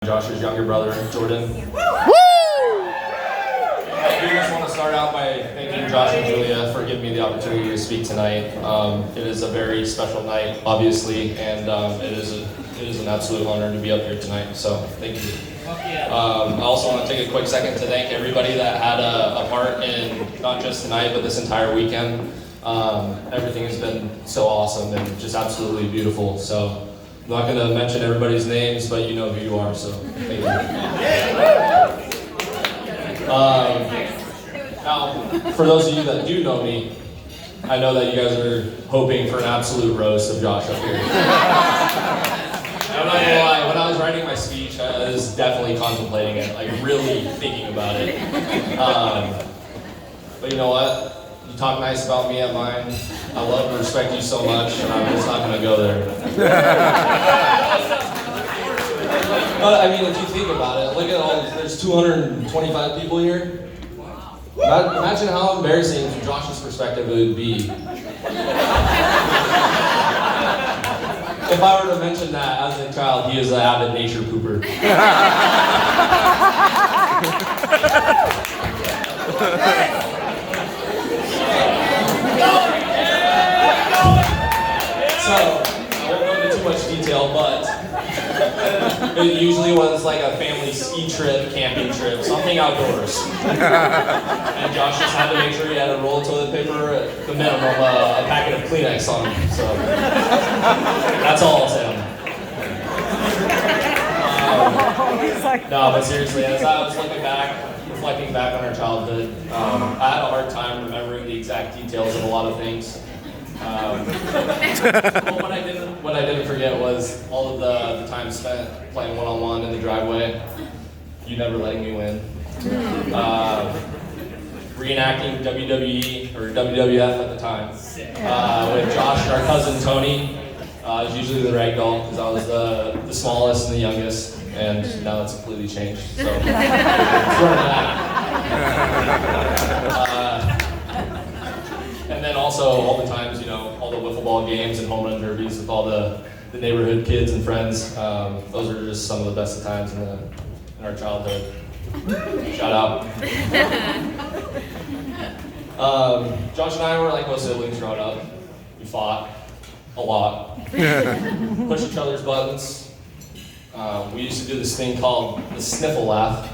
Josh's younger brother, Jordan. I do just want to start out by thanking Josh and Julia for giving me the opportunity to speak tonight. It is a very special night, obviously, and it is an absolute honor to be up here tonight, so thank you. I also want to take a quick second to thank everybody that had a part in not just tonight, but this entire weekend. Everything has been so awesome and just absolutely beautiful, so I'm not going to mention everybody's names, but you know who you are, so thank you. Now, for those of you that do know me, I know that you guys are hoping for an absolute roast of Josh up here. I'm not going to lie, when I was writing my speech, I was definitely contemplating it, like really thinking about it. But you know what? You talk nice about me at mine. I love and respect you so much, and I'm just not going to go there. But I mean, if you think about it, look at there's 225 people here. Imagine how embarrassing from Josh's perspective it would be if I were to mention that as a child he is an avid nature pooper. So, I won't go into too much detail, but it usually was like a family ski trip, camping trip, something outdoors. And Josh just had to make sure he had a roll of toilet paper, at the minimum, a packet of Kleenex on him. So, that's all I'll say on that. No, but seriously, as I was reflecting back on our childhood, I had a hard time remembering the exact details of a lot of things. But what I didn't forget was all of the time spent playing one-on-one in the driveway, you never letting me win, reenacting WWE or WWF at the time with Josh and our cousin Tony. I was usually the ragdoll because I was the smallest and the youngest, and now that's completely changed. So, let's run that. And then also all the times, all the wiffle ball games and home run derbies with all the neighborhood kids and friends. Those are just some of the best of times in our childhood. Shout out. Josh and I were like most siblings growing up. We fought a lot. Pushed each other's buttons. We used to do this thing called the sniffle laugh.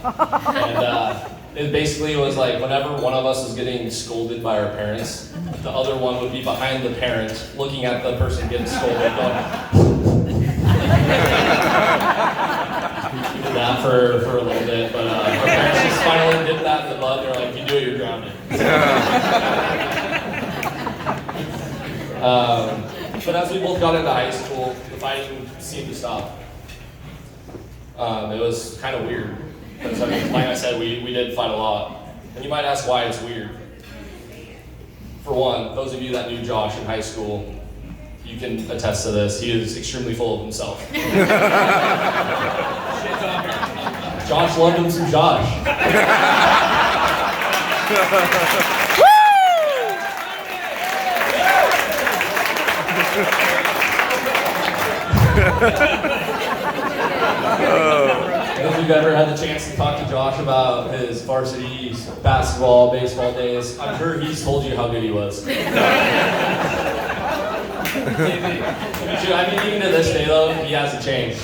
And it basically was like whenever one of us was getting scolded by our parents, the other one would be behind the parent, looking at the person getting scolded, going, we did that for a little bit, but our parents just finally did that in the butt. They're like, if you do it, you're grounded. But as we both got into high school, the fighting seemed to stop. It was kind of weird. Because, like I said, we did fight a lot. And you might ask why it's weird. For one, those of you that knew Josh in high school, you can attest to this. He is extremely full of himself. Josh loved him some Josh. If you've ever had the chance to talk to Josh about his varsity basketball, baseball days, I'm sure he's told you how good he was. I mean, even to this day though, he hasn't changed.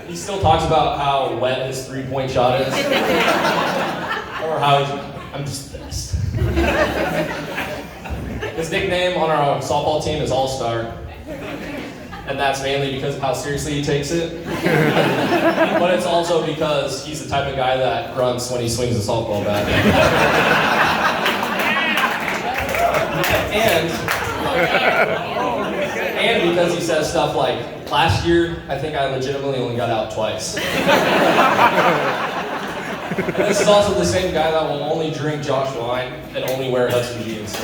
He still talks about how wet his three-point shot is. Or how I'm just the best. His nickname on our softball team is All-Star. And that's mainly because of how seriously he takes it. But it's also because he's the type of guy that grunts when he swings a softball bat. And because he says stuff like, last year, I think I legitimately only got out twice. And this is also the same guy that will only drink Josh wine and only wear Hudson jeans.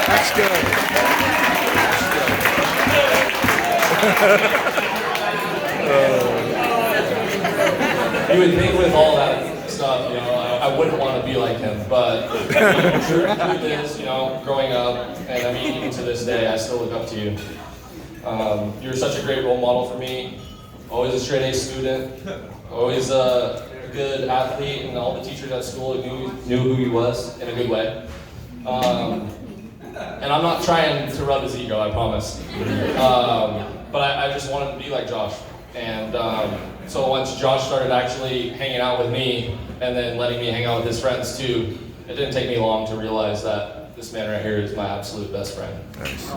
That's good. You would think with all that stuff, I wouldn't want to be like him, but the truth is, growing up, and I mean, even to this day, I still look up to you. You were such a great role model for me. Always a straight A student. Always a good athlete, and all the teachers at school knew who he was in a good way. And I'm not trying to rub his ego, I promise. But I just wanted to be like Josh. And so once Josh started actually hanging out with me and then letting me hang out with his friends too, it didn't take me long to realize that this man right here is my absolute best friend. Nice.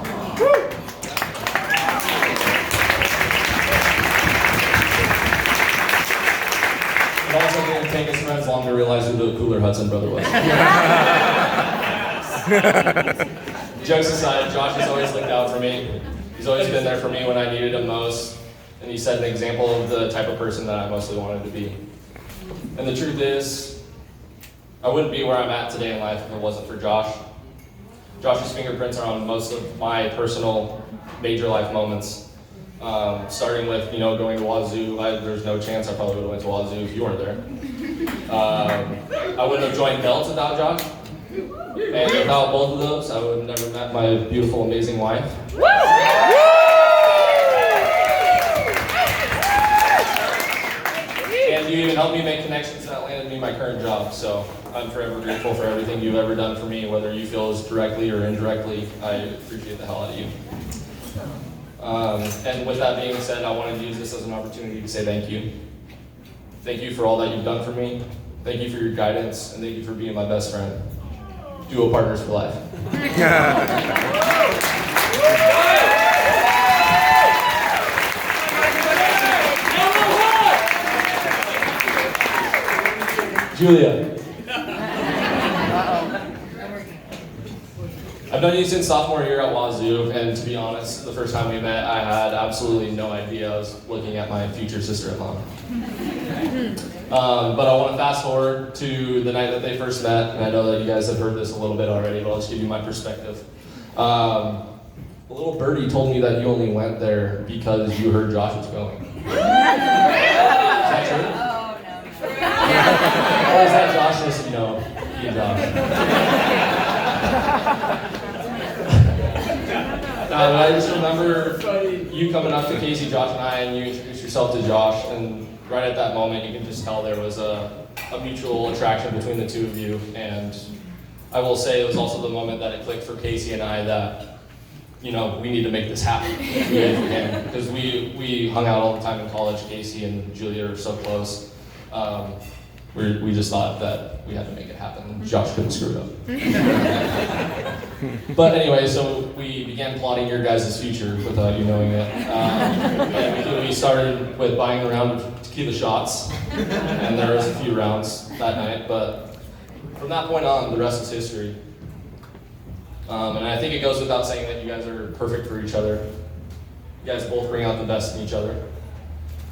It also didn't take his friends long to realize who the cooler Hudson brother was. Jokes aside, Josh has always looked out for me. He's always been there for me when I needed him most. And he set an example of the type of person that I mostly wanted to be. And the truth is, I wouldn't be where I'm at today in life if it wasn't for Josh. Josh's fingerprints are on most of my personal major life moments. Starting with, going to Wazoo. There's no chance I probably would have went to Wazoo if you weren't there. I wouldn't have joined Belts without Josh. And without both of those, I would have never met my beautiful, amazing wife. And you even helped me make connections that landed me my current job. So I'm forever grateful for everything you've ever done for me, whether you feel as directly or indirectly. I appreciate the hell out of you. And with that being said, I wanted to use this as an opportunity to say thank you. Thank you for all that you've done for me. Thank you for your guidance, and thank you for being my best friend. Duo partners for life. Julia. I've known you since sophomore year at Wazoo, and to be honest, the first time we met, I had absolutely no idea I was looking at my future sister-in-law. But I want to fast forward to the night that they first met, and I know that you guys have heard this a little bit already, but I'll just give you my perspective. A little birdie told me that you only went there because you heard Josh was going. Is that true? Oh, no. Or is that Josh just, you Josh? I just remember you coming up to Casey, Josh, and I, and you introduced yourself to Josh, and right at that moment, you can just tell there was a mutual attraction between the two of you. And I will say it was also the moment that it clicked for Casey and I that, we need to make this happen. Because we hung out all the time in college. Casey and Julia are so close. We just thought that we had to make it happen. Josh couldn't screw it up. But anyway, so we began plotting your guys' future without you knowing it. And we started with buying a round of tequila shots, and there was a few rounds that night. But from that point on, the rest is history. And I think it goes without saying that you guys are perfect for each other. You guys both bring out the best in each other.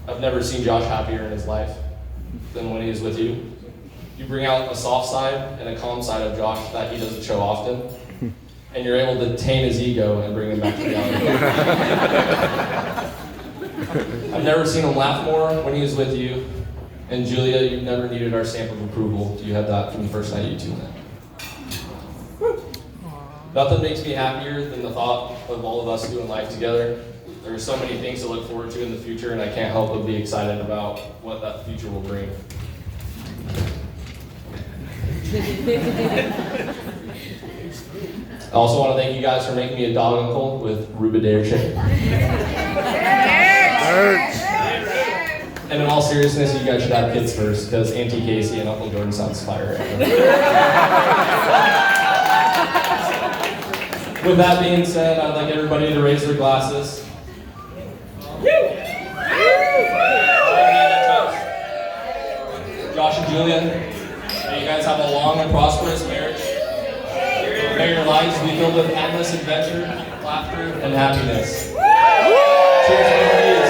I've never seen Josh happier in his life than when he is with you. You bring out a soft side and a calm side of Josh that he doesn't show often, and you're able to tame his ego and bring him back to reality. I've never seen him laugh more when he was with you, and Julia, you've never needed our stamp of approval. You had that from the first night you two met. Nothing makes me happier than the thought of all of us doing life together. There are so many things to look forward to in the future, and I can't help but be excited about what that future will bring. I also want to thank you guys for making me a dog uncle with Rubidare chicken. And in all seriousness, you guys should have kids first, because Auntie Casey and Uncle Jordan sounds fire. With that being said, I'd like everybody to raise their glasses. Josh and Julia, may you guys have a long and prosperous marriage. May your lives be filled with endless adventure, laughter, and happiness. Cheers,